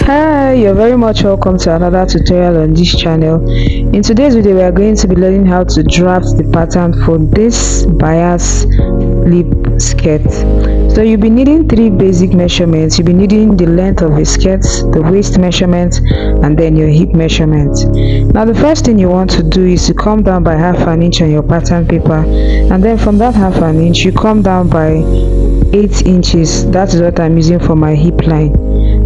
Hi, you're very much welcome to another tutorial on this channel. In today's video, we are going to be learning how to draft the pattern for this bias lip skirt. So you'll be needing three basic measurements. You'll be needing the length of the skirt, the waist measurement, and then your hip measurement. Now the first thing you want to do is to come down by half an inch on your pattern paper, and then from that half an inch you come down by 8 inches. That is what I'm using for my hip line.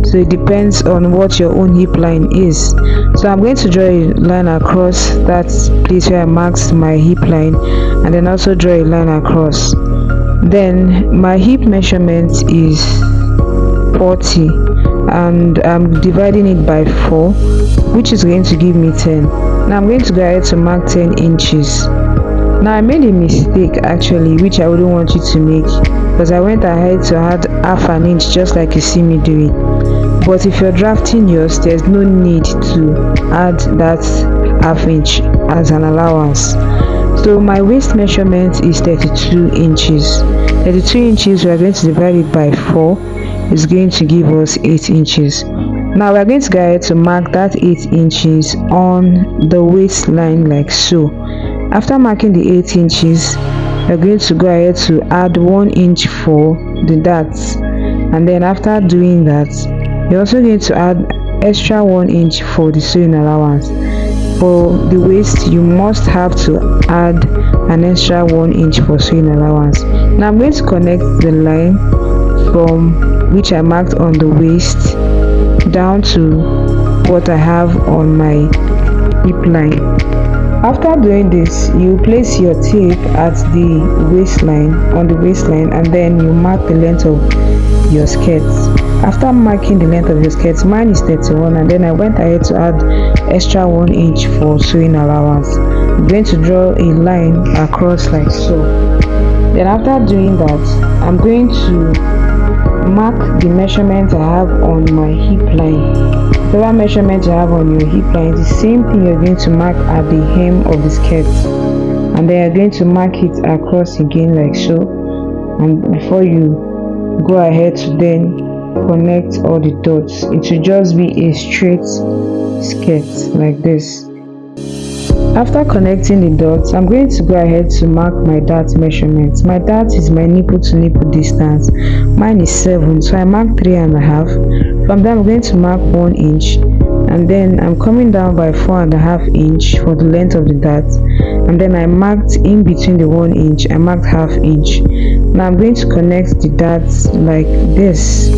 So it depends on what your own hip line is. So I'm going to draw a line across that place where I marked my hip line, and then also draw a line across. Then my hip measurement is 40, and I'm dividing it by 4, which is going to give me 10. Now I'm going to go ahead to mark 10 inches. Now I made a mistake actually, which I wouldn't want you to make, because I went ahead to add half an inch just like you see me doing. But if you're drafting yours, there's no need to add that half inch as an allowance. So my waist measurement is 32 inches. 32 inches, we are going to divide it by 4. It's going to give us 8 inches. Now we're going to go ahead to mark that 8 inches on the waistline like so. After marking the 8 inches, we're going to go ahead to add 1 inch for the darts, and then after doing that, you're also going to add extra 1 inch for the sewing allowance. For the waist, you must have to add an extra 1 inch for sewing allowance. Now I'm going to connect the line from which I marked on the waist down to what I have on my hip line. After doing this, you place your tape at the waistline, on the waistline, and then you mark the length of your skirt. After marking the length of your skirt, mine is 31, and then I went ahead to add extra 1 inch for sewing allowance. I'm going to draw a line across like so. Then after doing that, I'm going to mark the measurement I have on my hip line. Whatever measurement you have on your hip line is the same thing you're going to mark at the hem of the skirt, and then you're going to mark it across again like so. And before you go ahead to then connect all the dots, it should just be a straight skirt like this. After connecting the dots, I'm going to go ahead to mark my dart measurement. My dart is my nipple to nipple distance. Mine is 7, so I marked 3.5. From there I'm going to mark 1 inch, and then I'm coming down by 4.5 inch for the length of the dart, and then I marked in between the 1 inch, I marked half inch. Now I'm going to connect the darts like this.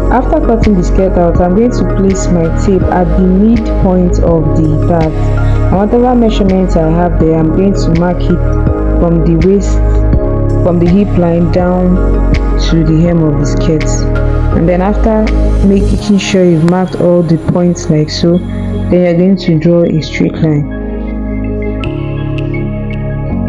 After cutting the skirt out, I'm going to place my tape at the midpoint of the dart, and whatever measurements I have there, I'm going to mark it from the waist, from the hip line down to the hem of the skirt. And then after making sure you've marked all the points like so, then you're going to draw a straight line.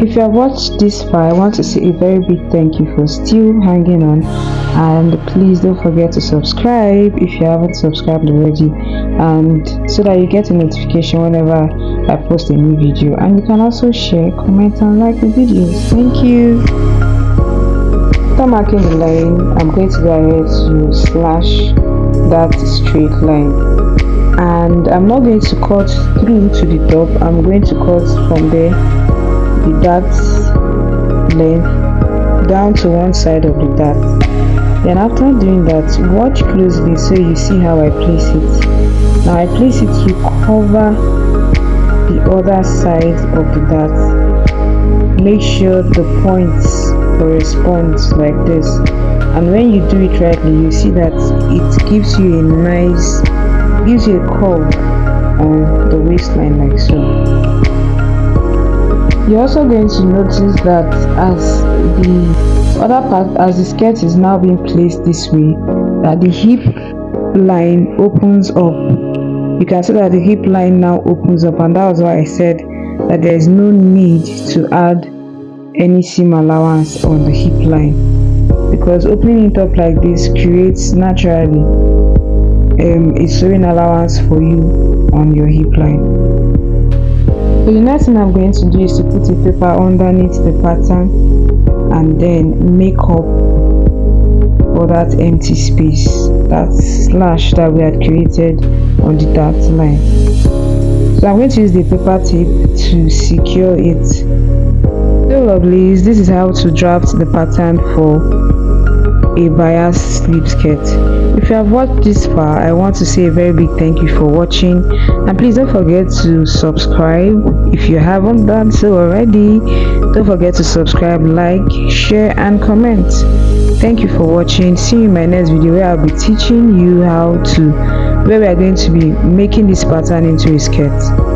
If you have watched this far, I want to say a very big thank you for still hanging on, and please don't forget to subscribe if you haven't subscribed already, and so that you get a notification whenever I post a new video. And you can also share, comment, and like the videos. Thank you. After marking the line, I'm going to go ahead to slash that straight line, and I'm not going to cut through to the top. I'm going to cut from there, the dart length, down to one side of the dart. Then after doing that, watch closely so you see how I place it. Now I place it to cover the other side of the dart. Make sure the points correspond like this, and when you do it rightly, you see that it gives you a nice, gives you a curve on the waistline like so. You're also going to notice that as the other part, as the skirt is now being placed this way, that the hip line opens up. You can see that the hip line now opens up, and that was why I said that there is no need to add any seam allowance on the hip line, because opening it up like this creates naturally a sewing allowance for you on your hip line. So the next thing I'm going to do is to put a paper underneath the pattern and then make up for that empty space, that slash that we had created on the dart line. So I'm going to use the paper tape to secure it. So lovelies, this is how to draft the pattern for a bias slip skirt. If you have watched this far, I want to say a very big thank you for watching, and please don't forget to subscribe if you haven't done so already. Don't forget to subscribe, like, share and comment. Thank you for watching. See you in my next video where I'll be teaching you where we are going to be making this pattern into a skirt.